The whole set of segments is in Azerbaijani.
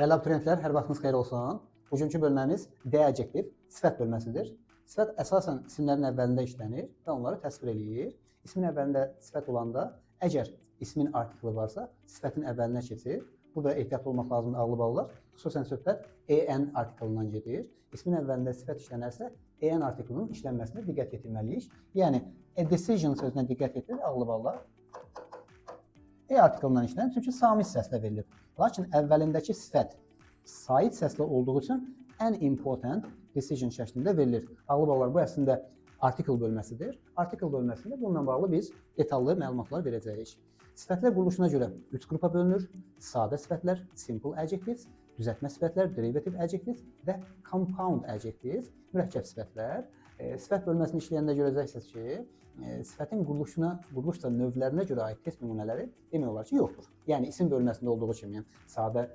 Dəyərli abituriyentlər, hər vaxtınız xeyir olsun. Bugünkü bölməmiz D adjektiv, sifət bölməsidir. Sifət əsasən isimlərin əvvəlində işlənir və onları təsvir eləyir. İsmin əvvəlində sifət olanda, əgər ismin artiklı varsa, sifətin əvvəlinə keçir. Burada ehtiyatlı olmaq lazımdır, ağlı ballar. Xüsusən söhbət EN artiklından gedir. İsmin əvvəlində sifət işlənərsə, EN artiklının işlənməsinə diqqət yetirməliyik. Yəni, a decision sözünə diqqət yetirir, ağlı ballar. E artiklından işlənir, çünki samit səslə verilir. Lakin əvvəlindəki sifət sait səslə olduğu üçün ən important decision şəklində verilir. Ağlı ballar, bu əslində artikel bölməsidir. Artikel bölməsində bununla bağlı biz detallı məlumatlar verəcəyik. Sifətlər quruluşuna görə 3 qrupa bölünür. Sadə sifətlər, simple adjectives, düzəltmə sifətlər, derivative adjectives və compound adjectives, mürəkkəb sifətlər. Sifət bölməsini işləyəndə görəcəksiniz ki, sifətin quruluş növlərinə görə aid test nümunələri demək olar ki, yoxdur. Yəni, isim bölməsində olduğu kimi sadə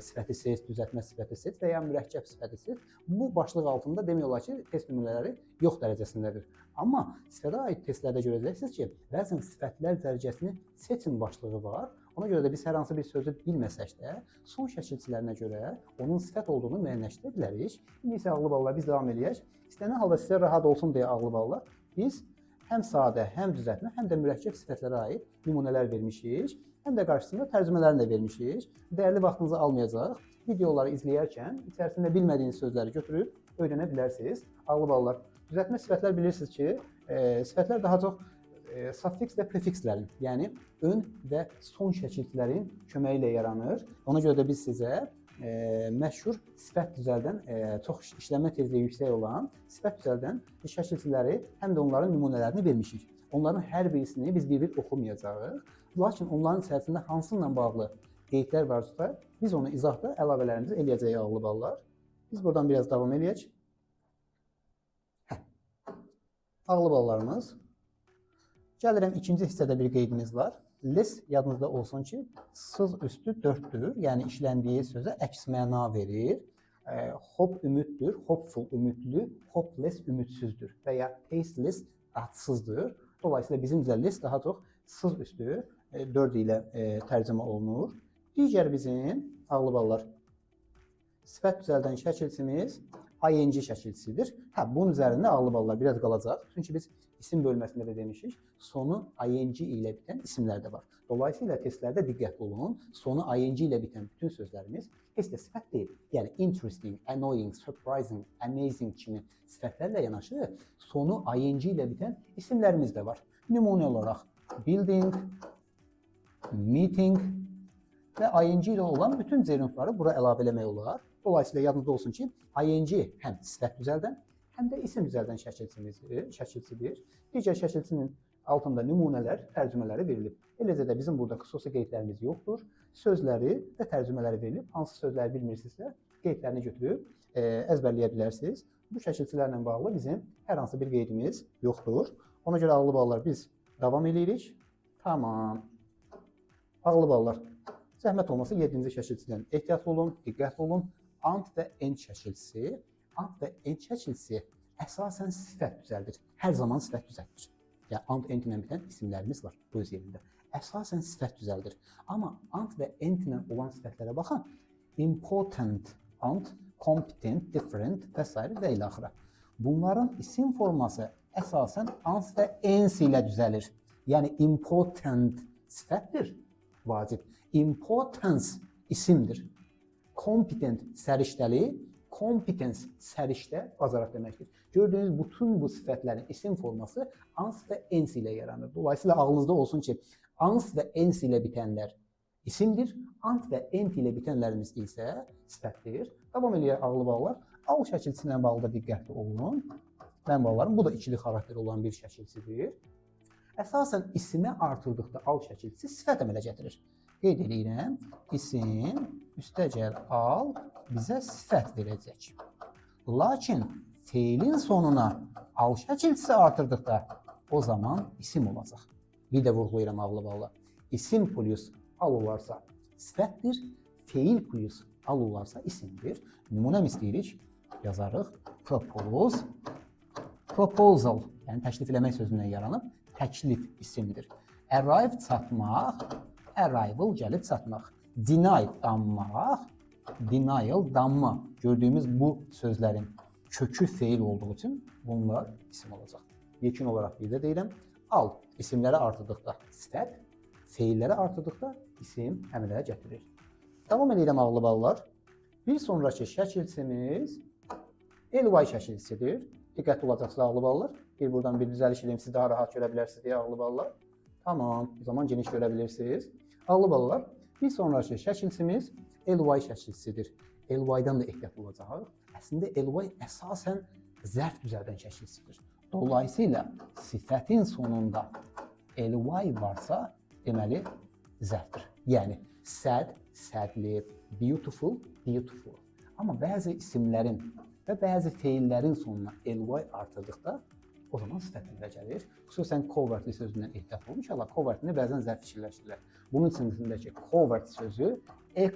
sifəti seç, düzəltmə sifəti seç və ya mürəkkəb sifəti seç. Bu başlıq altında demək olar ki, test nümunələri yox dərəcəsindədir. Amma sifətə aid testlərdə görəcəksiniz ki, bəzən sifətlər dərəcəsini seçin başlığı var. Ona görə də biz hər hansı bir sözü bilməsək də, son şəkilçilərinə görə onun sifət olduğunu müəyyənləşdirə bilərik. İndi isə ağlı ballar biz davam edək. İstənilən halda sizə rahat olsun deyə ağlı ballar biz həm sadə, həm düzəltmə, həm də mürəkkəb sifətlərə aid nümunələr vermişik. Həm də qarşısında tərcümələrini də vermişik. Dəyərli vaxtınızı almayacaq. Videoları izləyərkən içərisində bilmədiyiniz sözləri götürüb öyrənə bilərsiniz. Ağlı ballar. Düzəltmə sifətlər bilirsiniz ki, sifətlər daha çox suffiks və prefikslərin, yəni ön və son şəkilçilərin köməyi ilə yaranır. Ona görə də biz sizə məşhur sifət düzəldən, çox işlənmə tezliyi yüksək olan sifət düzəldən şəkilçiləri, həm də onların nümunələrini vermişik. Onların hər birisini biz bir-bir oxumayacağıq. Lakin onların içərisində hansıyla bağlı qeydlər varsa, biz onu izahda əlavələrimizi eləyəcəyik ağlı ballar. Biz buradan biraz davam eləyək. Ağlı ballarımız. Gəlirəm, ikinci hissədə bir qeydimiz var. Less yadınızda olsun ki, sız üstü 4'dür. Yəni işləndiyi sözə əks məna verir. Hope ümiddir, hopeful ümidli, hopeless ümidsizdür və ya tasteless dadsızdır. Dolayısıyla bizim də less daha çox sız üstü 4 ilə tərcümə olunur. Digər bizim ağlı ballar sifət düzəldən şəkilçimiz ing şəkilçisidir. Bunun üzərində ağlı ballar biraz qalacaq. Çünki biz isim bölməsində də demişik, sonu ing ilə bitən isimlər də var. Dolayısıyla testlərdə diqqətli olun. Sonu ing ilə bitən bütün sözlərimiz heç də sifət deyil. Yəni interesting, annoying, surprising, amazing kimi sifətlərlə yanaşı sonu ing ilə bitən isimlərimiz də var. Nümunə olaraq building, meeting və ing ilə olan bütün zernifləri bura əlavə eləmək olar. Dolayısıyla yadınızda olsun ki, ing həm sifət düzəldən, həm də isim düzəldən şəkilçidir. Digər şəkilçinin altında nümunələr, tərcümələri verilib. Eləcə də bizim burada xüsusi qeydlərimiz yoxdur. Sözləri və tərcümələri verilib. Hansı sözləri bilmirsinizsə, qeydlərini götürüb əzbərləyə bilərsiniz. Bu şəkilçilərlə bağlı bizim hər hansı bir qeydimiz yoxdur. Ona görə ağlı ballar biz davam edirik. Tamam. Ağlı ballar. Zəhmət olmasa 7-ci şəkilçidən ehtiyatlı olun, diqqətli olun. Ant və end şəkilçisi. Ant və end şəkilçisi əsasən sifət düzəldir. Hər zaman sifət düzəldir. Yəni, ant, end ilə bitən isimlərimiz var bu öz yerində. Əsasən sifət düzəldir. Amma ant və end ilə olan sifətlərə baxın. Important, ant, competent, different və s. və ilə axıra. Bunların isim forması əsasən ant və ens ilə düzəlir. Yəni, important sifətdir, vacib. Importance isimdir. Competent səriştəli, competence səriştə bacarıq deməkdir. Gördüyünüz bütün bu sifətlərin isim forması ans və ens ilə yaranır. Dolayısıyla ağlınızda olsun ki, ans və ens ilə bitənlər isimdir, ant və ent ilə bitənlərimiz isə sifətdir. Davam eləyək ağlı ballar. Al şəkilçisindən bağlı da diqqətli olun. Mən ballarım, bu da ikili xarakteri olan bir şəkilçidir. Əsasən isimə artırdıqda al şəkilçisi sifət əmələ gətirir. Qeyd edirəm, isim, üstəgəl al, bizə sifət verəcək. Lakin feilin sonuna al şəkilçisi artırdıqda o zaman isim olacaq. Bir də vurğulayıram ağlı ballar. İsim plus al olarsa sifətdir, feil plus al olarsa isimdir. Nümunəm istəyirik, yazarıq. Propose, proposal, yəni təklif eləmək sözündən yaranıb, təklif isimdir. Arrive çatmaq, arrival gəlib çatmaq. Deny danmaq, denial, danma. Gördüğümüz bu sözlerin kökü feil olduğu için bunlar isim olacaq. Yekun olaraq bir də deyirəm, al isimləri artırdıqda sifət, feilləri artırdıqda isim əmələ gətirir. Davam edirəm ağlı ballar. Bir sonraki şəkilçimiz ly şəkilçisidir. Diqqətli olacaqsınız ağlı ballar. Bir buradan bir düzəliş edeyim, siz daha rahat görə bilərsiniz deyə ağlı ballar. Tamam, o zaman geniş görə bilirsiniz. Ağlı ballar, bir sonraki şəkilçimiz ly şəkilçisidir. Ly-dan da ehtiyatlı olacaq. Əslində ly əsasən zərf düzəldən şəkilçisidir. Dolayısıyla sifətin sonunda ly varsa, deməli zərfdir. Yəni sad, sadly, beautiful, beautiful. Amma bəzi isimlərin və bəzi feillərin sonuna ly artırdıqda o zaman sifətlə gəlir. Xüsusən covertly sözündən ehtiyat olun. İnşallah covertly bəzən zərf fikirləşirlər. Bunun içindəki covert sözü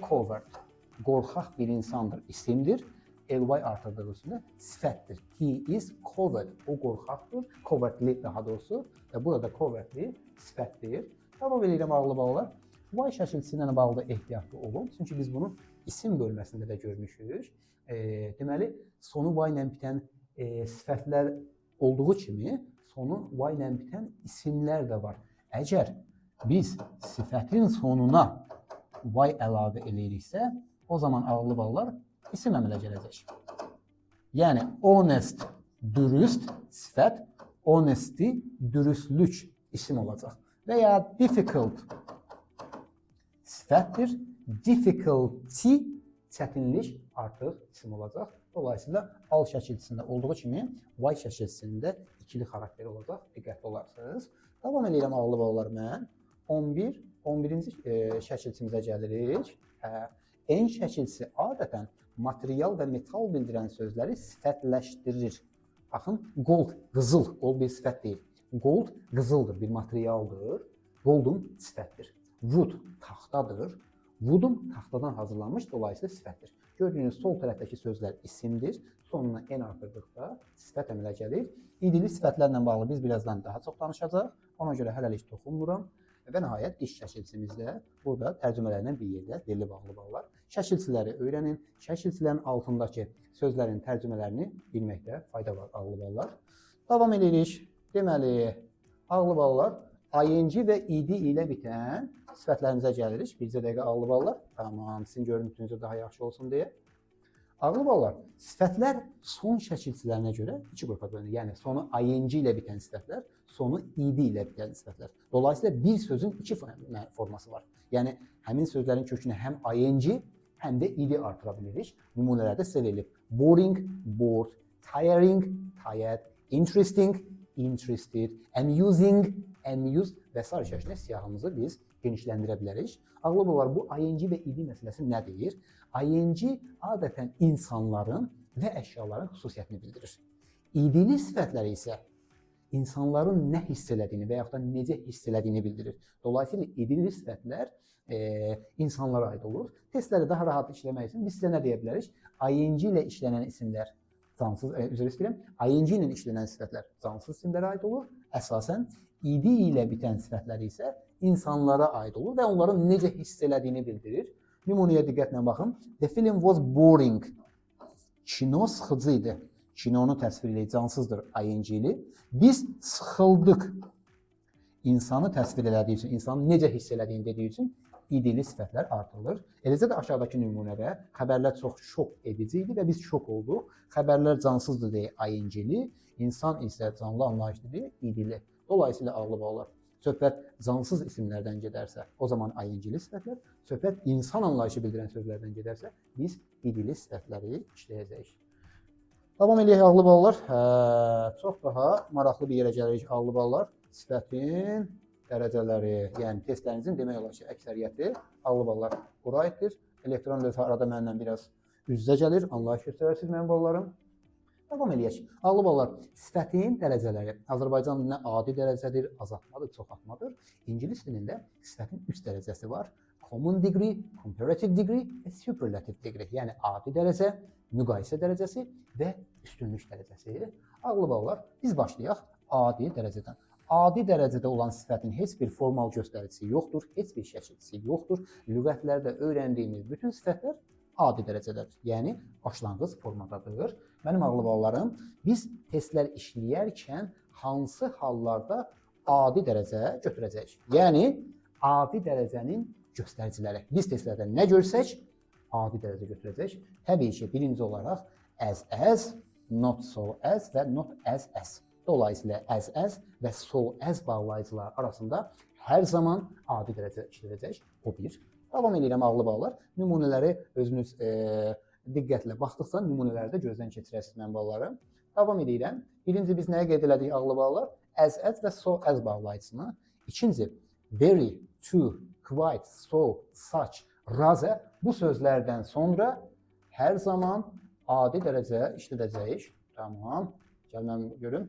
covert, qorxaq bir insandır, isimdir. Ly artırdığı üçün də sifətdir. He is covered, o qorxaqdır. Covertly daha doğrusu və burada covertly sifətdir. Davam edirəm ağlı ballar. Y şəkilçisi ilə bağlı ehtiyatlı olun. Çünki biz bunu isim bölməsində də görmüşük. Deməli, sonu y ilə bitən sifətlər olduğu kimi, sonu y ilə bitən isimlər də var. Əgər biz sifətin sonuna y əlavə eləyiriksə, o zaman ağlı ballar isim əmələ gələcək. Yəni, honest, dürüst sifət, honesty, dürüstlük isim olacaq. Və ya difficult sifətdir, difficulty çətinlik artıq isim olacaq. Dolayısıyla al şəkilçisində olduğu kimi y şəkilçisində ikili xarakter olacaq. Diqqətli olarsınız. Davam edirəm ağlı ballar mən. 11-ci şəkilçimizə gəlirik. En şəkilçisi adətən material və metal bildirən sözləri sifətləşdirir. Baxın, gold, qızıl, gold bir sifət deyil. Gold qızıldır, bir materialdır. Goldun sifətdir. Wood taxtadır. Wood'un taxtadan hazırlanmış, dolayısıyla sifətdir. Gördüyünüz sol tərəfdəki sözlər isimdir. Sonuna en artırdıqda sifət əmələ gəlir. İdili sifətlərlə bağlı biz birazdan daha çox danışacaq. Ona görə hələlik toxunmuram. Və nəhayət iş şəkilçimizdə burada tərcümələrindən bir yerdə belli bağlı bağlar. Şəkilçiləri öyrənin. Şəkilçilərin altındakı sözlərin tərcümələrini bilməkdə fayda var ağlı ballar. Davam edirik. Deməli, ağlı ballar ing və id ilə bitən sifətlərimizə gəlirik. Bircə dəqiqə ağlı ballar. Tamam, sizin görüntünüzə daha yaxşı olsun deyə. Ağlı ballar, sifətlər son şəkilçilərinə görə iki qrupa bölünür. Yəni, sonu ing ilə bitən sifətlər, sonu id ilə bitən sifətlər. Dolayısıyla bir sözün iki forması var. Yəni, həmin sözlərin kökünə həm ing, həm də id artıra bilirik. Nümunələrdə sizə verilib. Boring, bored, tiring, tired, interesting, interested, amusing, amused və s. şəklində siyahımızı biz genişləndirə bilərik. Ağlı ballar, bu ing və id məsələsi nədir? Ing adətən insanların və əşyaların xüsusiyyətini bildirir. İdili sifətləri isə insanların nə hiss elədiyini və yaxud da necə hiss elədiyini bildirir. Dolayısıyla idili sifətlər insanlara aid olur. Testləri daha rahat işləmək üçün biz sizə nə deyə bilərik? Ing ilə işlənən isimlər cansız, üzr istəyirəm, ing ilə işlənən sifətlər cansız isimlərə aid olur. Əsasən id ilə bitən sifətlər isə insanlara aid olur və onların necə hiss elədiyini bildirir. Nümunəyə diqqətlə baxın. The film was boring. Kino sıxıcı idi. Kinonu təsvir edir, cansızdır ing-li. Biz sıxıldıq. İnsanı təsvir elədiyi üçün, insanın necə hiss elədiyini dediyi üçün idili sifətlər artırılır. Eləcə də aşağıdakı nümunədə xəbərlər çox şok edici idi və biz şok olduq. Xəbərlər cansızdır deyə ing-li, insan isə canlı anlayışlı deyə idili. Dolayısıyla ağlı bağlar. Söhbət cansız isimlərdən gedərsə, o zaman ing-li sifətlər, söhbət insan anlayışı bildirən sözlərdən gedərsə, biz idili sifətləri işləyəcəyik. Davam edək ağlı ballar. Çox daha maraqlı bir yerə gəlirik ağlı ballar. Sifətin dərəcələri, yəni testlərinizin demək olar ki, əksəriyyəti ağlı ballar bura aiddir. Elektron lövhə arada mənimlə biraz üz-üzə gəlir, anlayış göstərərsiniz mənim ballarım. Davam edək. Ağlı ballar, sifətin dərəcələri. Azərbaycan dilində adi dərəcədir, azaltmadır, çoxaltmadır. İngilis dilində sifətin 3 dərəcəsi var. Common degree, comparative degree və superlative degree. Yəni adi dərəcə, müqayisə dərəcəsi və üstünlük dərəcəsi. Ağlı ballar, biz başlayaq adi dərəcədən. Adi dərəcədə olan sifətin heç bir formal göstəricisi yoxdur, heç bir şəkilçisi yoxdur. Lüğətlərdə öyrəndiyimiz bütün sifətlər adi dərəcədədir. Yəni başlanğıc formadadır. Mənim ağlı balalarım, biz testlər işləyərkən hansı hallarda adi dərəcə götürəcəyik? Yəni adi dərəcənin göstəriciləri. Biz testlərdə nə görsək, adi dərəcə götürəcək. Təbii ki, birinci olaraq as, not so as və not as. Dolayısıyla as və so as bağlayıcılar arasında hər zaman adi dərəcə işlədəcək. O bir. Davam edirəm ağlı balalar. Nümunələri özünüz diqqətlə baxdıqca nümunələri də gözdən keçirəsiniz mənim balalarım. Davam edirəm. Birinci biz nəyə qeyd elədik ağlı balalar? As və so as bağlayıcısını. İkinci, very, to, quite, so, such, rather bu sözlərdən sonra hər zaman adi dərəcə işlədəcəyik. Tamam. Gəlməm görün.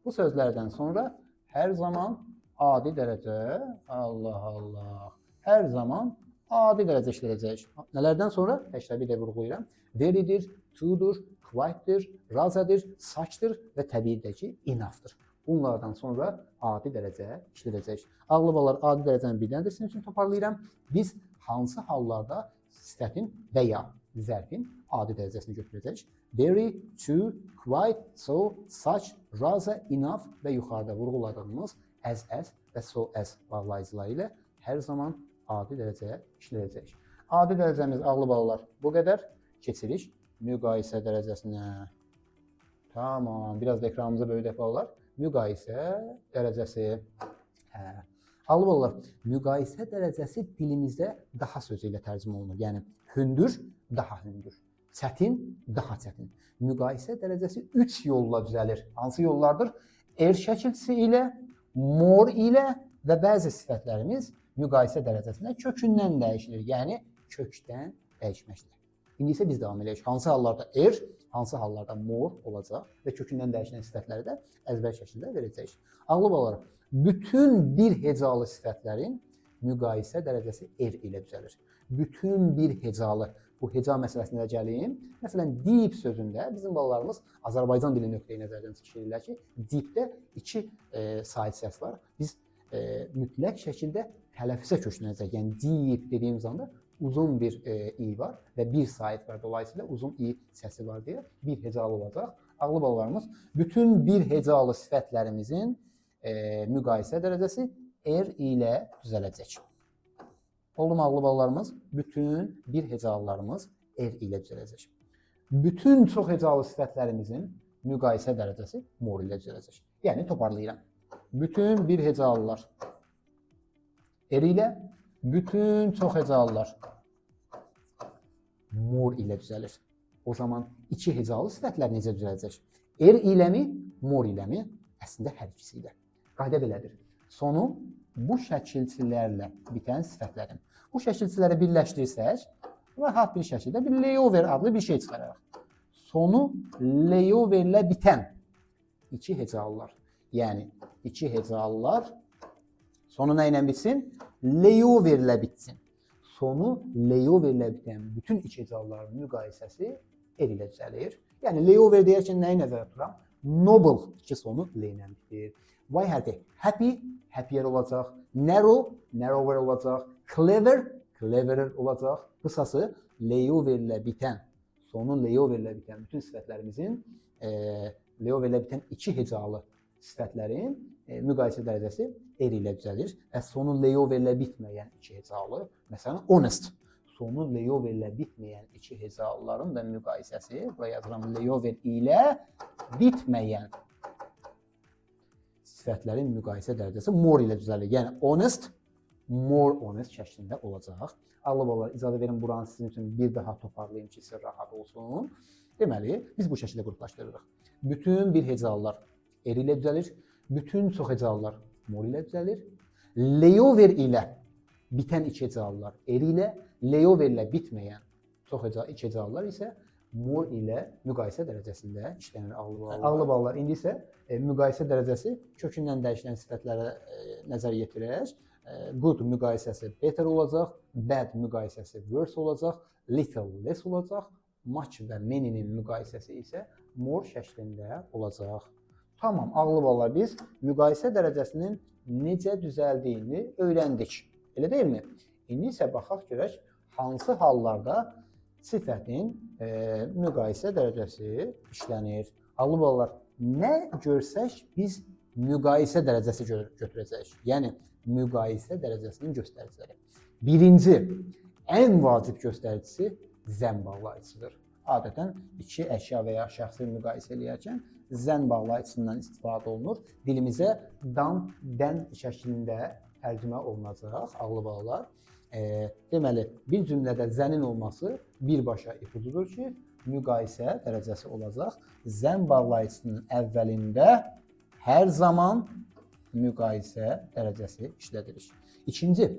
Bu sözlərdən sonra hər zaman adi dərəcə, Allah. Hər zaman adi dərəcə işlədəcəyik. Nələrdən sonra? Təkrar bir də vurğulayıram. Very'dir, to'dur, quite'dir, rather'dir, such'dır və təbii ki, enough'dır. Bunlardan sonra adi dərəcə işlədəcəyik. Ağlı balalar adi dərəcəni birdən sizin üçün toparlayıram. Biz hansı hallarda sifətin və ya zərfin adi dərəcəsini götürəcəyik? Very, to, quite, so, such, rather, enough və yuxarıda vurğuladığımız as və so as bağlayıcıları ilə hər zaman adi dərəcəyə işlədəcək. Adi dərəcəmiz ağlı balalar bu qədər. Keçirik müqayisə dərəcəsinə. Tamam, biraz da ekranımıza böyüdək balalar. Müqayisə dərəcəsi. Ağlı balalar, müqayisə dərəcəsi dilimizdə daha sözü ilə tərcümə olunur. Yəni hündür, daha hündür. Çətin, daha çətin. Müqayisə dərəcəsi 3 yolla düzəlir. Hansı yollardır? Şəkilçisi ilə, more ilə və bəzi sifətlərimiz müqayisə dərəcəsində kökündən dəyişilir. Yəni kökdən dəyişməkdir. İndi isə biz davam edək. Hansı hallarda hansı hallarda more olacaq və kökündən dəyişilən sifətləri də əzbər şəkildə verəcəyik. Ağlı balalar, bütün bir hecalı sifətlərin müqayisə dərəcəsi ilə düzəlir. Bütün bir hecalı, bu heca məsələsinə gəlim. Məsələn, deep sözündə bizim balalarımız Azərbaycan dili nöqteyi nəzərdən keçirirlər ki, deepdə 2 sait səs var. Biz mütləq şəkildə tələffüzə köçünəcək. Yəni deep dediyimiz anda uzun bir i var və bir sait var. Dolayısıyla uzun i səsi var deyə bir hecalı olacaq. Ağlı balalarımız bütün bir hecalı sifətlərimizin müqayisə dərəcəsi ilə düzələcək. Oldu mu ağlı balalarımız? Bütün bir hecalılarımız ilə düzələcək. Bütün çox hecalı sifətlərimizin müqayisə dərəcəsi more ilə düzələcək. Yəni toparlayıram. Bütün bir hecalılar ilə, bütün çox hecalılar more ilə düzəlir. O zaman 2 hecalı sifətlər necə düzələcək? İləmi, more iləmi? Əslində hər ikisi ilə. Qayda belədir. Sonu bu şəkilçilərlə bitən sifətlərin. Bu şəkilçiləri birləşdirsək, rahat bir şəkildə bir layover adlı bir şey çıxararıq. Sonu layoverlə bitən 2 hecalılar. Yəni 2 hecalılar sonu nə ilə bitsin? Layoverlə bitsin. Sonu layoverlə bitən bütün 2 hecalıların müqayisəsi ilə düzəlir. Yəni layover deyərkən nəyi nəzərdə tuturam? Noble 2 sonu l ilə bitir. Y hərfi happy, happier olacaq. Narrow, narrower olacaq. Clever, cleverer olacaq. Qısası layoverlə bitən, sonu layoverlə bitən bütün sifətlərimizin layoverlə bitən 2 hecalı sifətlərin müqayisə dərəcəsi ilə düzəlir. Sonu layoverlə bitməyən 2 hecalı, məsələn honest. Sonu layoverlə bitməyən 2 hecalıların da müqayisəsi, buraya yazıram layover ilə bitməyən sifətlərin müqayisə dərəcəsi more ilə düzəlir. Yəni honest, more honest şəklində olacaq. Allah balalar, icazə verin buranı sizin üçün bir daha toparlayayım ki, sizə rahat olsun. Deməli, biz bu şəkildə qruplaşdırırıq. Bütün bir hecalılar ilə düzəlir, bütün çox hecalılar more ilə düzəlir. Layover ilə bitən 2 hecalılar ilə, layover ilə bitməyən çox hecalı 2 hecalılar isə more ilə müqayisə dərəcəsində işlənir ağlı balalar. Ağlı balalar indi isə müqayisə dərəcəsi kökündən dəyişilən sifətlərə nəzər yetirək. Good müqayisəsi better olacaq, bad müqayisəsi worse olacaq, little less olacaq, much və many'nin müqayisəsi isə more şəklində olacaq. Tamam, ağlı balalar, biz müqayisə dərəcəsinin necə düzəldiyini öyrəndik. Elə deyilmi? İndi isə baxaq görək hansı hallarda sifətin müqayisə dərəcəsi işlənir. Ağlı balalar, nə görsək biz müqayisə dərəcəsi götürəcəyik. Yəni, müqayisə dərəcəsinin göstəriciləri. Birinci, ən vacib göstəricisi zənn bağlayıcıdır. Adətən iki əşya və ya şəxsi müqayisə eləyərkən zənn bağlayıcısından istifadə olunur. Dilimizə dən şəklində tərcümə olunacaq, ağlı balalar. Deməli, bir cümlədə zənnin olması birbaşa ipucudur ki, müqayisə dərəcəsi olacaq. Zənn bağlayıcısının əvvəlində hər zaman müqayisə dərəcəsi işlədilir. İkinci,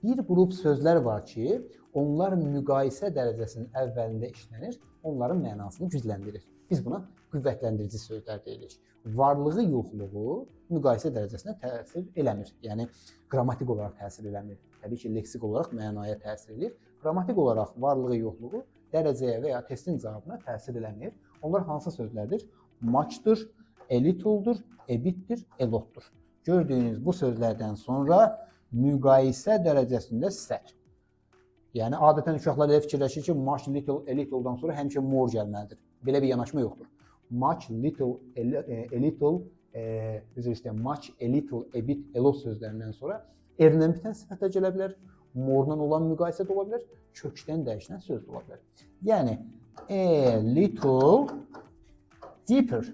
bir qrup sözlər var ki, onlar müqayisə dərəcəsinin əvvəlində işlənir, onların mənasını gücləndirir. Biz buna qüvvətləndirici sözlər deyirik. Varlığı, yoxluğu müqayisə dərəcəsinə təsir eləmir. Yəni, qrammatik olaraq təsir eləmir. Təbii ki, leksik olaraq mənaya təsir edir. Qrammatik olaraq varlığı, yoxluğu dərəcəyə və ya testin cavabına təsir eləmir. Onlar hansı sözlərdir? Much'dır, a little'dur, a bit'dir, a lot'dur. Gördüyünüz bu sözlərdən sonra müqayisə dərəcəsində sər. Yəni, adətən uşaqlar elə fikirləşir ki, much, little, a little'dan sonra həmişə more gəlməlidir. Belə bir yanaşma yoxdur. Much, little, a little, üzr istəyirəm, much, a little, a bit, a lot sözlərindən sonra erlə bitən sifət də gələ bilər, more-dan olan müqayisə də ola bilər, kökdən dəyişilən söz də ola bilər. Yəni, a little deeper.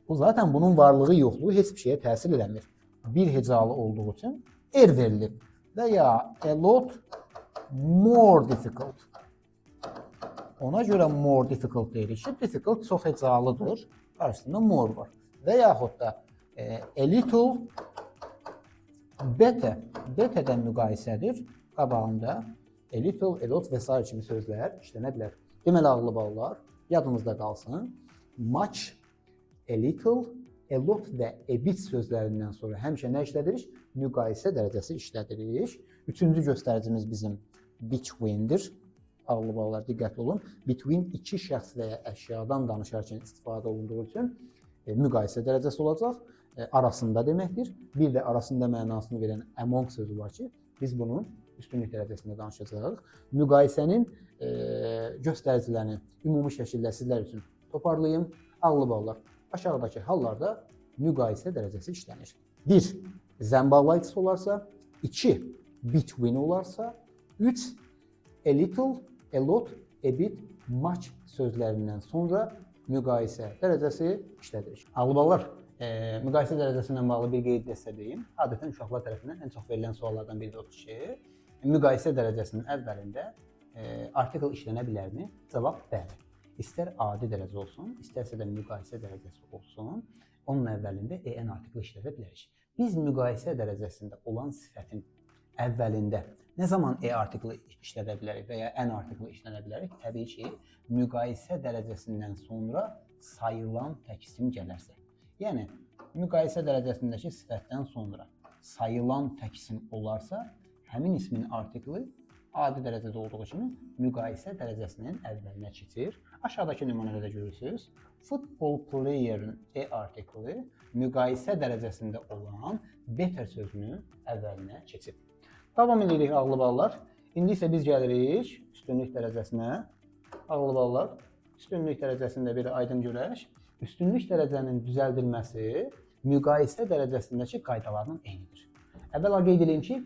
Bu zaten bunun varlığı, yoxluğu heç bir şeyə təsir eləmir. Bir hecalı olduğu üçün er verilib. Və ya a lot more difficult. Ona görə more difficult deyirik ki, difficult çox hecalıdır. Qarşısında more var. Və yaxud da a little better. Betterdən müqayisədir. Qabağında a little, a lot və s. kimi sözlər işlənə bilər. Deməli, ağlı balalar, yadımızda qalsın. Much, a little, a lot və a bit sözlərindən sonra həmişə nə işlədirik? Müqayisə dərəcəsi işlədirik. Üçüncü göstəricimiz bizim between'dir. Ağlı balalar, diqqətli olun. Between iki şəxs və ya əşyadan danışarkən istifadə olunduğu üçün müqayisə dərəcəsi olacaq. Arasında deməkdir. Bir də arasında mənasını verən among sözü var ki, biz bunun üstünlük dərəcəsində danışacağıq. Müqayisənin göstəricilərini ümumi şəkildə sizlər üçün toparlayım. Ağlı balalar, aşağıdakı hallarda müqayisə dərəcəsi işlənir. 1. Zənn bağlayıcısı olarsa, 2. Between olarsa, 3. A little, a lot, a bit, much sözlərindən sonra müqayisə dərəcəsi işlədirik. Ağlı balalar, müqayisə dərəcəsi ilə bağlı bir qeyd dəstə deyim. Adətən uşaqlar tərəfindən ən çox verilən suallardan biri odur ki, müqayisə dərəcəsinin əvvəlində artikel işlənə bilərmi? Cavab bəli. İstər adi dərəcə olsun, istərsə də müqayisə dərəcəsi olsun, onun əvvəlində en artikli işlədə bilərik. Biz müqayisə dərəcəsində olan sifətin əvvəlində nə zaman artikli işlədə bilərik və ya en artikli işlədə bilərik? Təbii ki, müqayisə dərəcəsindən sonra sayılan tək isim gələrsə. Yəni, müqayisə dərəcəsindəki sifətdən sonra sayılan tək isim olarsa, həmin ismin artikli adi dərəcədə olduğu kimi müqayisə dərəcəsinin əvvəlinə keçir. Aşağıdakı nümunədə görürsünüz. Football player'ın artikli müqayisə dərəcəsində olan better sözünün əvvəlinə keçir. Davam edirik ağlı balalar. İndi isə biz gəlirik üstünlük dərəcəsinə. Ağlı balalar, üstünlük dərəcəsində bir aydın görək. Üstünlük dərəcənin düzəldilməsi müqayisə dərəcəsindəki qaydalarla eynidir. Əvvəla qeyd edeyim ki,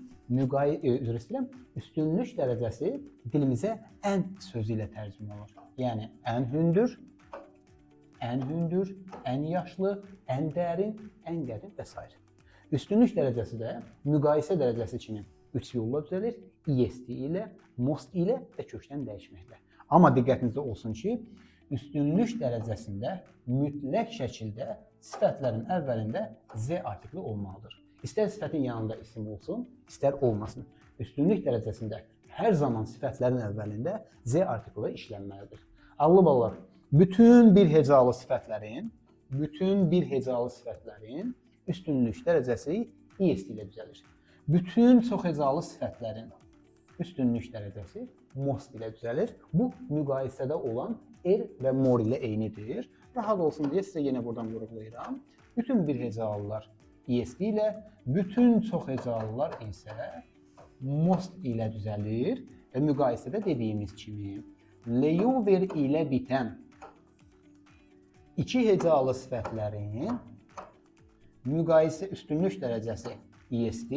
üstünlük dərəcəsi dilimizə ən sözü ilə tərcümə olur. Yəni, ən hündür, ən yaşlı, ən dərin, ən qədim və s. Üstünlük dərəcəsi də müqayisə dərəcəsi kimi 3 yolla düzəlir. EST ilə, most ilə və kökdən dəyişməklə. Amma diqqətinizdə olsun ki, üstünlük dərəcəsində mütləq şəkildə sifətlərin əvvəlində Z artikli olmalıdır. İstər sifətin yanında isim olsun, istər olmasın. Üstünlük dərəcəsində hər zaman sifətlərin əvvəlində Z artikli işlənməlidir. Ağlı balalar, bütün bir hecalı sifətlərin üstünlük dərəcəsi EST ilə düzəlir. Bütün çox hecalı sifətlərin üstünlük dərəcəsi most ilə düzəlir. Bu, müqayisədə olan və more ilə eynidir. Rahat olsun deyə sizə yenə buradan vurğulayıram. Bütün bir hecalılar EST ilə, bütün çox hecalılar isə most ilə düzəlir. Və müqayisədə dediyimiz kimi layover ilə bitən iki hecalı sifətlərin müqayisə üstünlük dərəcəsi EST,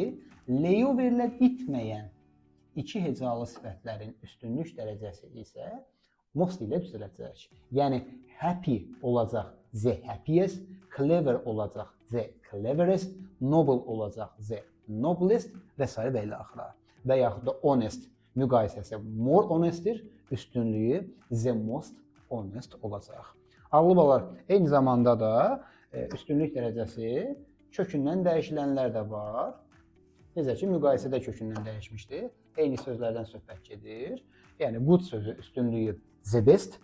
layover ilə bitməyən iki hecalı sifətlərin üstünlük dərəcəsi isə most ilə düzələcək. Yəni happy olacaq the happiest, clever olacaq the cleverest, noble olacaq the noblest və s. və ilə axıra. Və yaxud da honest müqayisəsi more honestdir, üstünlüyü the most honest olacaq. Ağlı balalar, eyni zamanda da üstünlük dərəcəsi kökündən dəyişilənlər də var. Necə ki, müqayisədə kökündən dəyişmişdir. Eyni sözlərdən söhbət gedir. Yəni, good sözü üstünlüyü the best,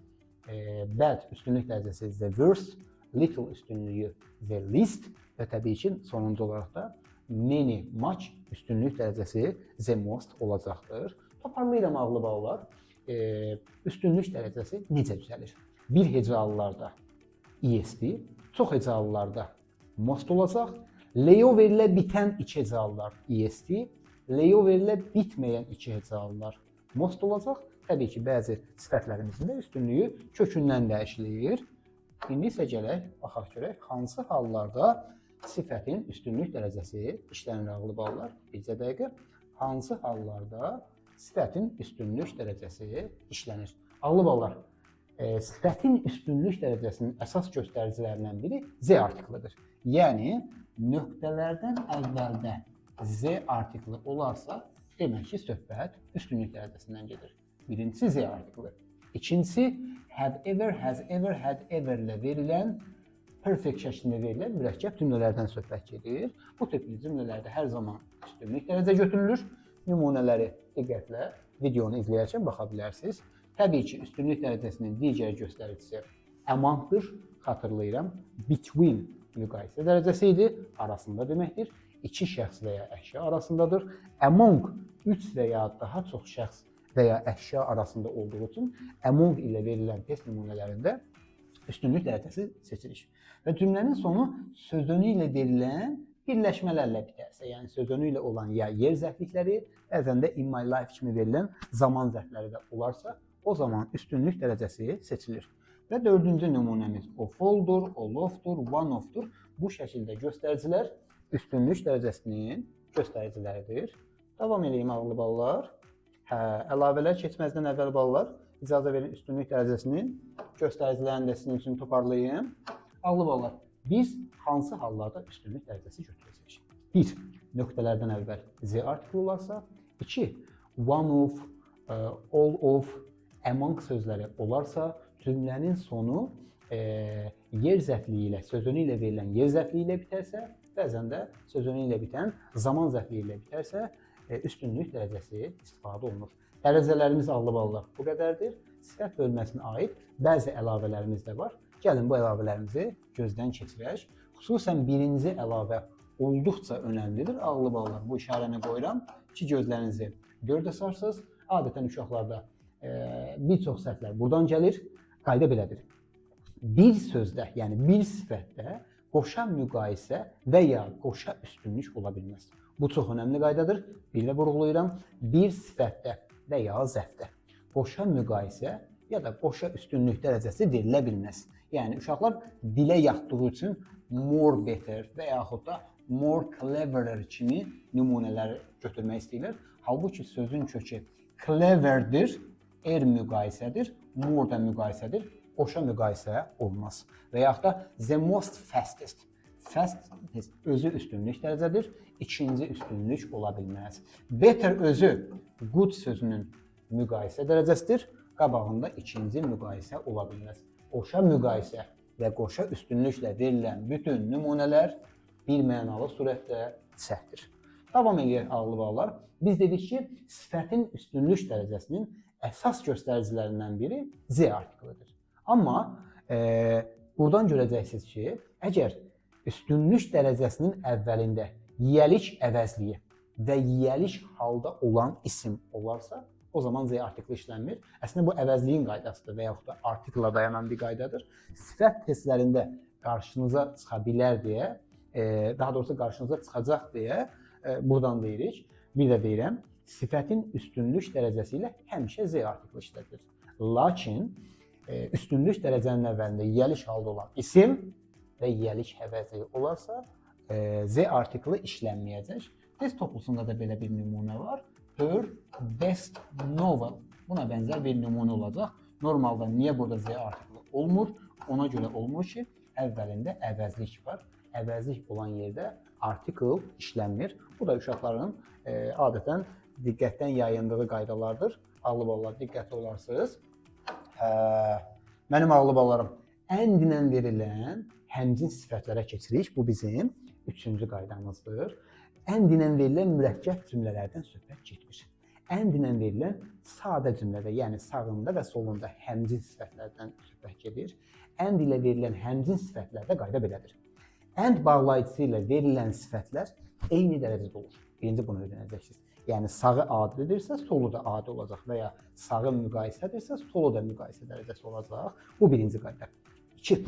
bad üstünlük dərəcəsi the worst, little üstünlüyü the least və təbii ki, sonuncu olaraq da many, much üstünlük dərəcəsi the most olacaqdır. Toparlayıram ağlı balalar. Üstünlük dərəcəsi necə düzəlir? Bir hecalılarda EST, çox hecalılarda most olacaq. Layover ilə bitən iki hecalılar EST, layover ilə bitməyən iki hecalılar most olacaq. Təbii ki, bəzi sifətlərimizin də üstünlüyü kökündən dəyişilir. İndi isə gələk, baxaq görək, hansı hallarda sifətin üstünlük dərəcəsi işlənir ağlı balalar? Bircə dəqiqə. Hansı hallarda sifətin üstünlük dərəcəsi işlənir? Ağlı balalar, sifətin üstünlük dərəcəsinin əsas göstəricilərindən biri Z artiklidir. Yəni, nöqtələrdən əvvəldə Z artikli olarsa, demək ki, söhbət üstünlük dərəcəsindən gedir. Birincisi Z artikli. İkincisi, have ever, has ever, had ever ilə verilən, perfect şəklində verilən mürəkkəb cümlələrdən söhbət gedir. Bu tipli cümlələrdə hər zaman üstünlük dərəcə götürülür. Nümunələri diqqətlə videonu izləyərkən baxa bilərsiniz. Təbii ki, üstünlük dərəcəsinin digər göstəricisi amongdır. Xatırlayıram, between müqayisə dərəcəsi idi, arasında deməkdir. İki şəxs və ya əşya arasındadır. Among, üç və ya daha çox şəxs və ya əşya arasında olduğu üçün among ilə verilən test nümunələrində üstünlük dərəcəsi seçilir. Və cümlənin sonu sözünü ilə verilən birləşmələrlə bitərsə, yəni sözünü ilə olan ya yer zərflikləri, bəzən də in my life kimi verilən zaman zərfləri də olarsa, o zaman üstünlük dərəcəsi seçilir. Və dördüncü nümunəmiz of all-dur, all of-dur, one of-dur. Bu şəkildə göstəricilər üstünlük dərəcəsinin göstəriciləridir. Davam edeyim ağlı balalar. Əlavələr keçməzdən əvvəl balalar, icazə verin üstünlük dərəcəsinin göstəricilərini də sizin üçün toparlayayım. Ağlı balalar, biz hansı hallarda üstünlük dərəcəsi götürəcəyik? 1. Nöqtələrdən əvvəl Z artikli olarsa. 2. One of, all of, among sözləri olarsa, cümlənin sonu yer zərfliyi ilə, sözünü ilə verilən yer zərfliyi ilə bitərsə, bəzən də sözünü ilə bitən zaman zərfliyi ilə bitərsə, üstünlük dərəcəsi istifadə olunur. Dərəcələrimiz ağlı balalar bu qədərdir. Sifət bölməsinə aid bəzi əlavələrimiz də var. Gəlin bu əlavələrimizi gözdən keçirək. Xüsusən birinci əlavə olduqca önəmlidir. Ağlı balalar, bu işarəni qoyuram ki, gözlərinizi dördə sarsınız. Adətən uşaqlarda bir çox səhvlər buradan gəlir. Qayda belədir. Bir sözdə, yəni bir sifətdə qoşa müqayisə və ya qoşa üstünlük ola bilməz. Bu çox önəmli qaydadır. Bir də vurğulayıram. Bir sifətdə və ya zərfdə qoşa müqayisə ya da qoşa üstünlük dərəcəsi verilə bilməz. Yəni, uşaqlar dilə yatdığı üçün more better və yaxud da more cleverer kimi nümunələri götürmək istəyirlər. Halbuki sözün kökü cleverdir, müqayisədir, more da müqayisədir, qoşa müqayisə olmaz. Və yaxud da the most fastest. Fast özü üstünlük dərəcədir, ikinci üstünlük ola bilməz. Better özü good sözünün müqayisə dərəcəsidir, qabağında ikinci müqayisə ola bilməz. Qoşa müqayisə və qoşa üstünlüklə verilən bütün nümunələr bir mənalı surətdə səhvdir. Davam edək ağlı balalar. Biz dedik ki, sifətin üstünlük dərəcəsinin əsas göstəricilərindən biri Z artiklidir. Amma buradan görəcəksiniz ki, əgər üstünlük dərəcəsinin əvvəlində yiyəlik əvəzliyi və yiyəlik halda olan isim olarsa, o zaman Z artikli işlənmir. Əslində bu əvəzliyin qaydasıdır və yaxud da artikla dayanan bir qaydadır. Sifət testlərində qarşınıza çıxa bilər deyə, daha doğrusu qarşınıza çıxacaq deyə buradan deyirik. Bir də deyirəm, sifətin üstünlük dərəcəsi ilə həmişə Z artiklı işlədilir. Lakin üstünlük dərəcənin əvvəlində yəliş halda olan isim və yəliş həvəzi olarsa Z artiklı işlənməyəcək. Test toplusunda da belə bir nümunə var. Her best novel. Buna bənzər bir nümunə olacaq. Normalda niyə burada Z artiklı olmur? Ona görə olmur ki, əvvəlində əvəzlik var. Əvəzlik olan yerdə artikl işlənmir. Bu da uşaqların adətən diqqətdən yayındığı qaydalardır. Ağlı ballar, diqqətli olarsınız. Mənim ağlı ballarım, əndinən verilən həmcins sifətlərə keçirik. Bu bizim 3-cü qaydamızdır. Əndinən verilən mürəkkəb cümlələrdən söhbət getmir. Əndinən verilən sadə cümlədə, yəni sağında və solunda həmcins sifətlərdən söhbət gedir. Ənd ilə verilən həmcins sifətlərdə qayda belədir. Ənd bağlayıcısı ilə verilən sifətlər eyni dərəcədə olur. Birinci bunu öyrənəcəksiniz. Yəni sağı adidirsə, solu da adi olacaq və ya sağı müqayisədirsə, solu da müqayisə dərəcəsi olacaq. Bu birinci qayda. 2.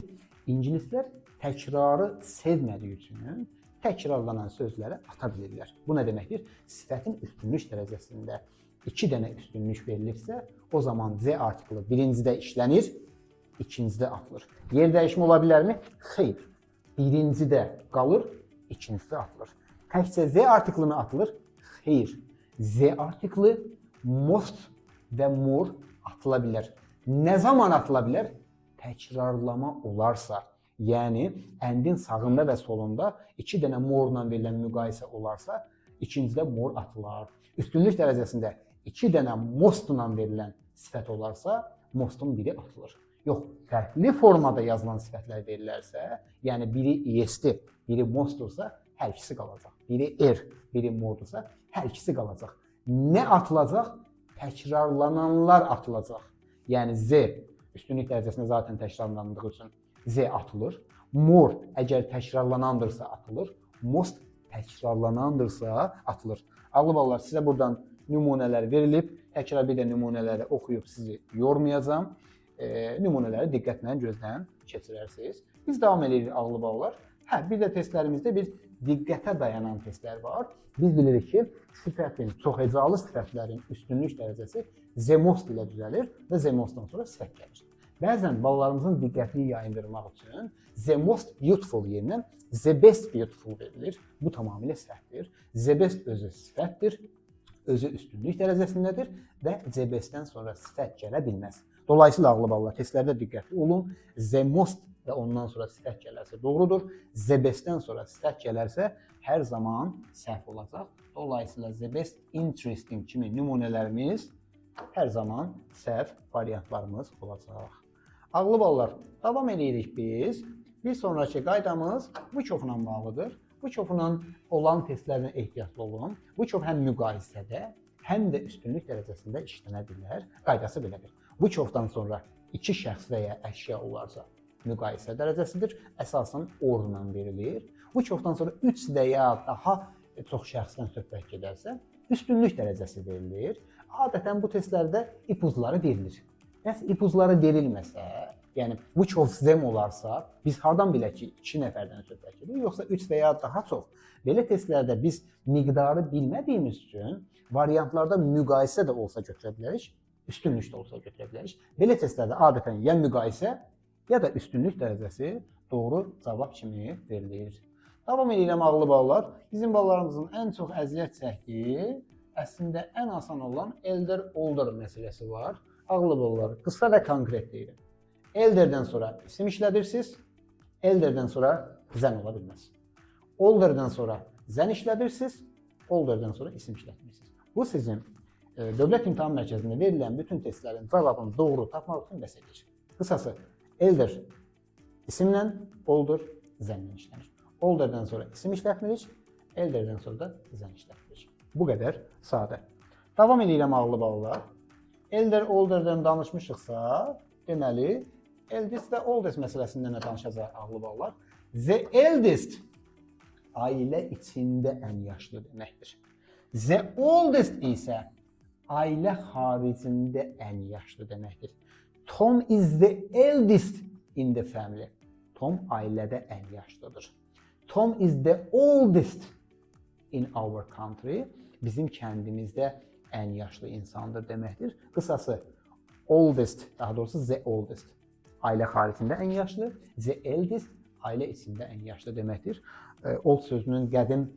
İngilislər təkrarı sevmədiyi üçün təkrarlanan sözləri ata bilirlər. Bu nə deməkdir? Sifətin üstünlük dərəcəsində 2 dənə üstünlük verilirsə, o zaman Z artiklı birincidə işlənir, ikincidə atılır. Yer dəyişimi ola bilərmi? Xeyr. Birincidə qalır, ikincidə atılır. Təkcə Z artiklı mı atılır? Xeyr. Z artiklı most və more atıla bilər. Nə zaman atıla bilər? Təkrarlama olarsa. Yəni, əndin sağında və solunda 2 dənə more-la verilən müqayisə olarsa, ikincidə more atılar. Üstünlük dərəcəsində 2 dənə most-la verilən sifət olarsa, mostun biri atılır. Yox, fərqli formada yazılan sifətlər verilərsə, yəni biri ES'dir, biri mostdursa, hər ikisi qalacaq. Biri biri moredursa, hər ikisi qalacaq. Nə atılacaq? Təkrarlananlar atılacaq. Yəni Z üstünlük dərəcəsində zaten təkrarlandığı üçün Z atılır. More əgər təkrarlanandırsa atılır. Most təkrarlanandırsa atılır. Ağlı ballar, sizə buradan nümunələr verilib. Təkrar bir də nümunələri oxuyub sizi yormayacağam. Nümunələri diqqətlə gözdən keçirərsiniz. Biz davam edirik ağlı ballar. Bir də testlərimizdə bir diqqətə dayanan testlər var. Biz bilirik ki, sifətin, çoxhecalı sifətlərin üstünlük dərəcəsi Z-most ilə düzəlir və Z-mostdan sonra sifət gəlir. Bəzən ballarımızın diqqətini yayındırmaq üçün Z-most beautiful yerinə Z-best beautiful verilir. Bu tamamilə səhvdir. Z-best özü sifətdir, özü üstünlük dərəcəsindədir və Z-bestdən sonra sifət gələ bilməz. Dolayısıyla ağlı ballar, testlərdə diqqətli olun. Z-most və ondan sonra sifət gələrsə doğrudur. Z-bestdən sonra sifət gələrsə hər zaman səhv olacaq. Dolayısıyla Z-best interesting kimi nümunələrimiz hər zaman səhv variantlarımız olacaq. Ağlı ballar, davam edirik biz. Bir sonraki qaydamız which-of-la bağlıdır. Which-of-la olan testlərlə ehtiyatlı olun. Which-of həm müqayisədə, həm də üstünlük dərəcəsində işlənə bilər. Qaydası belədir. Which-of-dan sonra 2 şəxs və ya əşya olarsa müqayisə dərəcəsidir. Əsasən orla verilir. Which-of-dan sonra 3 və ya daha çox şəxsdən söhbət gedərsə, üstünlük dərəcəsi verilir. Adətən bu testlərdə ipuzları verilir. Bəs ipuzları verilməsə, yəni which of them olarsa, biz hardan bilək ki, 2 nəfərdən söhbət gedir, yoxsa 3 və ya daha çox? Belə testlərdə biz miqdarı bilmədiyimiz üçün variantlarda müqayisə də olsa götürə bilərik, üstünlük də olsa götürə bilərik. Belə testlərdə adətən ya müqayisə, ya da üstünlük dərəcəsi doğru cavab kimi verilir. Davam edirəm ağlı ballar. Bizim ballarımızın ən çox əziyyət çəkdiyi, əslində ən asan olan elder-older məsələsi var. Ağlı ballar, qısa və konkret deyirəm. Elderdən sonra isim işlədirsiniz, elderdən sonra zən ola bilməz. Olderdən sonra zən işlədirsiniz, olderdən sonra isim işlətmirsiniz. Bu sizin Dövlət İmtahan Mərkəzində verilən bütün testlərin cavabını doğru tapmaq üçün bəs edir. Qısası, elder isimlə, older zənlə işlənir. Olderdən sonra isim işlətmirik, elderdən sonra da zən işlətmirik. Bu qədər sadə. Davam edirəm ağlı ballar. Elder, olderdən danışmışıqsa, deməli, eldest və oldest məsələsindən də danışacaq ağlı ballar. The eldest ailə içində ən yaşlı deməkdir. The oldest isə ailə xaricində ən yaşlı deməkdir. Tom is the eldest in the family. Tom ailədə ən yaşlıdır. Tom is the oldest in our country. bizim kəndimizdə ən yaşlı insandır deməkdir. Qısası oldest, daha doğrusu the oldest ailə xaricində ən yaşlı, the eldest ailə içində ən yaşlı deməkdir. Old sözünün qədim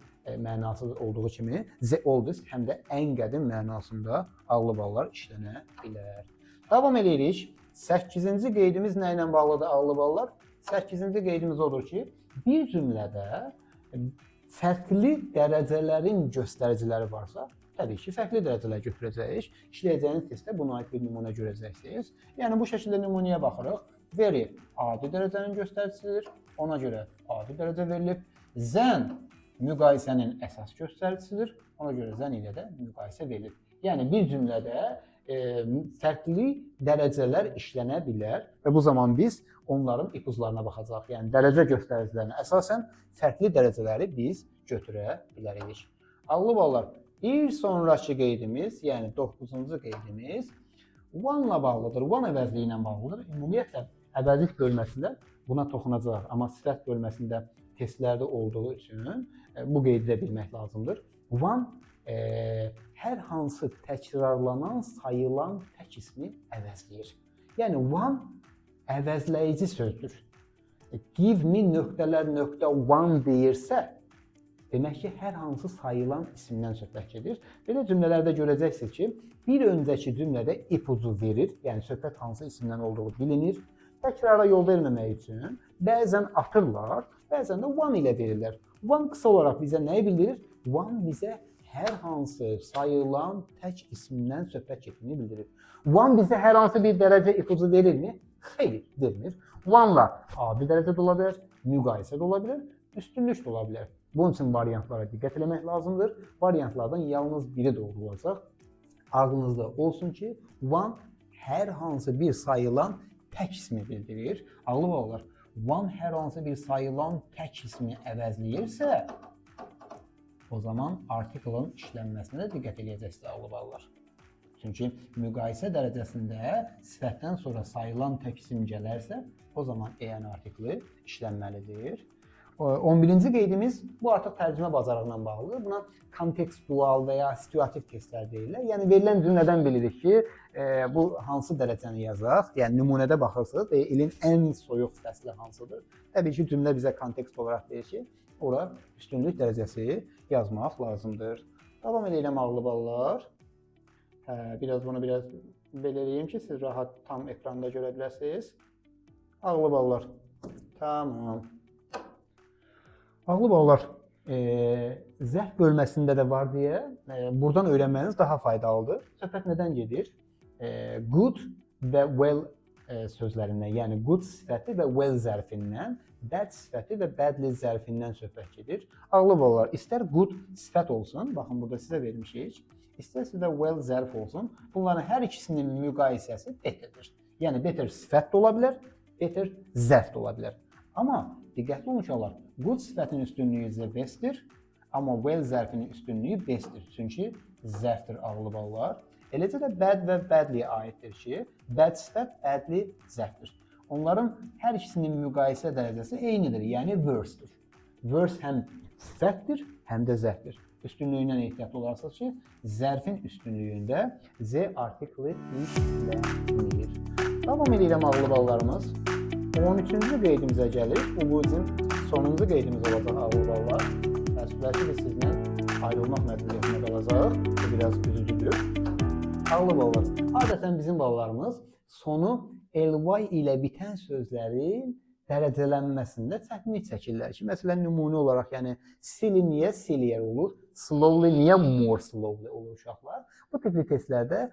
mənası olduğu kimi the oldest həm də ən qədim mənasında ağlı ballar işlənə bilər. Davam edirik. 8-ci qeydimiz nə ilə bağlıdır ağlı ballar? 8-ci qeydimiz odur ki, bir cümlədə fərqli dərəcələrin göstəriciləri varsa, təbii ki, fərqli dərəcələr götürəcəyik. İşləyəcəyiniz testdə buna aid bir nümunə görəcəksiniz. Yəni bu şəkildə nümunəyə baxırıq. Very adi dərəcənin göstəricisidir. Ona görə adi dərəcə verilib. Than müqayisənin əsas göstəricisidir. Ona görə than ilə də müqayisə verilib. Yəni bir cümlədə fərqli dərəcələr işlənə bilər və bu zaman biz onların ipuzlarına baxacağıq. Yəni dərəcə göstəricilərinə əsasən fərqli dərəcələri biz götürə bilərik. Ağlı ballar, bir sonraki qeydimiz, yəni 9-cu qeydimiz one ilə bağlıdır. One əvəzliyi ilə bağlıdır. Ümumiyyətlə əvəzlik bölməsində buna toxunacaq, amma sifət bölməsində testlərdə olduğu üçün bu qeydi də bilmək lazımdır. One hər hansı təkrarlanan, sayılan tək ismi əvəzləyir. Yəni one əvəzləyici sözdür. Give me nöqtələr nöqtə one deyirsə, demək ki, hər hansı sayılan isimdən söhbət gedir. Belə cümlələrdə görəcəksiniz ki, bir öncəki cümlədə ipucu verir, yəni söhbət hansı isimdən olduğu bilinir. Təkrara yol verməmək üçün bəzən atırlar, bəzən də one ilə verirlər. One qısa olaraq bizə nəyi bildirir? One bizə hər hansı sayılan tək ismindən söhbət getdiyini bildirir. One bizə hər hansı bir dərəcə ipucu verirmi? Xeyr, vermir. One-la adi dərəcə də ola bilər, müqayisə də ola bilər, üstünlük də ola bilər. Bunun üçün variantlara diqqət eləmək lazımdır. Variantlardan yalnız biri doğru olacaq. Ağlınızda olsun ki, one hər hansı bir sayılan tək ismi bildirir. Ağlı bağlar. One hər hansı bir sayılan tək ismi əvəzləyirsə, o zaman artiklın işlənməsinə də diqqət edəcəksiniz ağlı ballar. Çünki müqayisə dərəcəsində sifətdən sonra sayılan tək isim gələrsə, o zaman EN artikli işlənməlidir. 11-ci qeydimiz bu artıq tərcümə bacarığına bağlıdır. Buna kontekstual və ya situativ testlər deyirlər. Yəni verilən cümlədən bilirik ki, bu hansı dərəcəni yazaq. Yəni nümunədə baxırsınız, ilin ən soyuq fəsli hansıdır. Təbii ki, cümlə bizə kontekst olaraq deyir ki, ora üstünlük dərəcəsi yazmaq lazımdır. Davam edelim ağlı ballar. Biraz bunu belə eləyim ki, siz rahat tam ekranda görə biləsiniz. Ağlı ballar. Tamam. Ağlı ballar, zərf bölməsində də var deyə buradan öyrənməniz daha faydalıdır. Söhbət nədən gedir? Good və well sözlərindən, yəni good sifəti və well zərfindən, bad sifəti və badly zərfindən söhbət gedir. Ağlı ballar, istər good sifət olsun, baxın burada sizə vermişik, istərsə də well zərf olsun, bunların hər ikisinin müqayisəsi betterdir. Yəni better sifət də ola bilər, better zərf də ola bilər. Amma diqqətli olun uşaqlar, good sifətin üstünlüyü the bestdir, amma well zərfinin üstünlüyü bestdir. Çünki zərfdir ağlı ballar. Eləcə də bad və badly aiddir ki, bad sifət, badly zərfdir. Onların hər ikisinin müqayisə dərəcəsi eynidir, yəni worse-dir. Worse həm sifətdir, həm də zərfdir. Üstünlüyündən ehtiyatlı olarsınız ki, zərfin üstünlüyündə z artikli işlənir. Davam edirəm ağlı ballarımız. 13-cü qeydimizə gəlir. Bu bizim sonuncu qeydimiz olacaq ağlı ballar. Təəssüflər ki, biz sizlə ayrılmaq məcburiyyətində qalacaq. Bu biraz üzücüdür. Ağlı ballar. Adətən bizim ballarımız sonu ly ilə bitən sözlərin dərəcələnməsində çətinlik çəkirlər ki, məsələn, nümunə olaraq, yəni silly niyə sillier olur, slowly niyə more slowly olur uşaqlar. Bu tipli testlərdə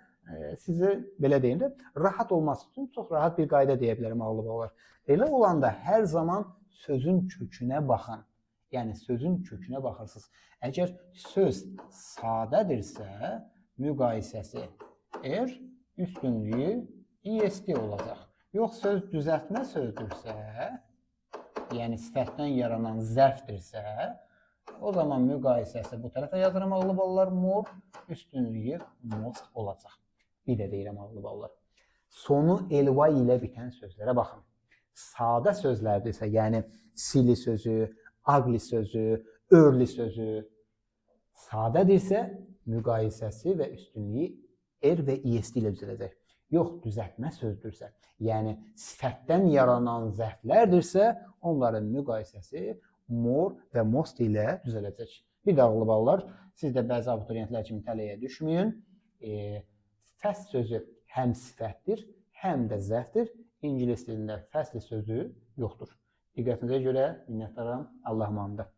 sizi belə deyim də, rahat olması üçün çox rahat bir qayda deyə bilərəm ağlı ballar. Elə olanda hər zaman sözün kökünə baxın. Yəni sözün kökünə baxırsınız. Əgər söz sadədirsə, müqayisəsi üstünlüyü est olacaq. Yox, söz düzəltmə sözdürsə, yəni sifətdən yaranan zərfdirsə, o zaman müqayisəsi bu tərəfə yazıram ağlı ballar, more, üstünlüyü most olacaq. Bir də deyirəm ağlı ballar. Sonu ly ilə bitən sözlərə baxın. Sadə sözlərdirsə, yəni silly sözü, ugly sözü, early sözü sadədirsə, müqayisəsi və üstünlüyü er və est ilə düzələcək. Yox, düzəltmə sözdürsə, yəni sifətdən yaranan zəflərdirsə, onların müqayisəsi more və most ilə düzələcək. Bir də ağıllı ballar, siz də bəzi abituriyentlər kimi tələyə düşməyin. Fəsl sözü həm sifətdir, həm də zəfdir. İngilis dilində fəsl sözü yoxdur. Diqqətinizə görə minnətdaram. Allah amanında.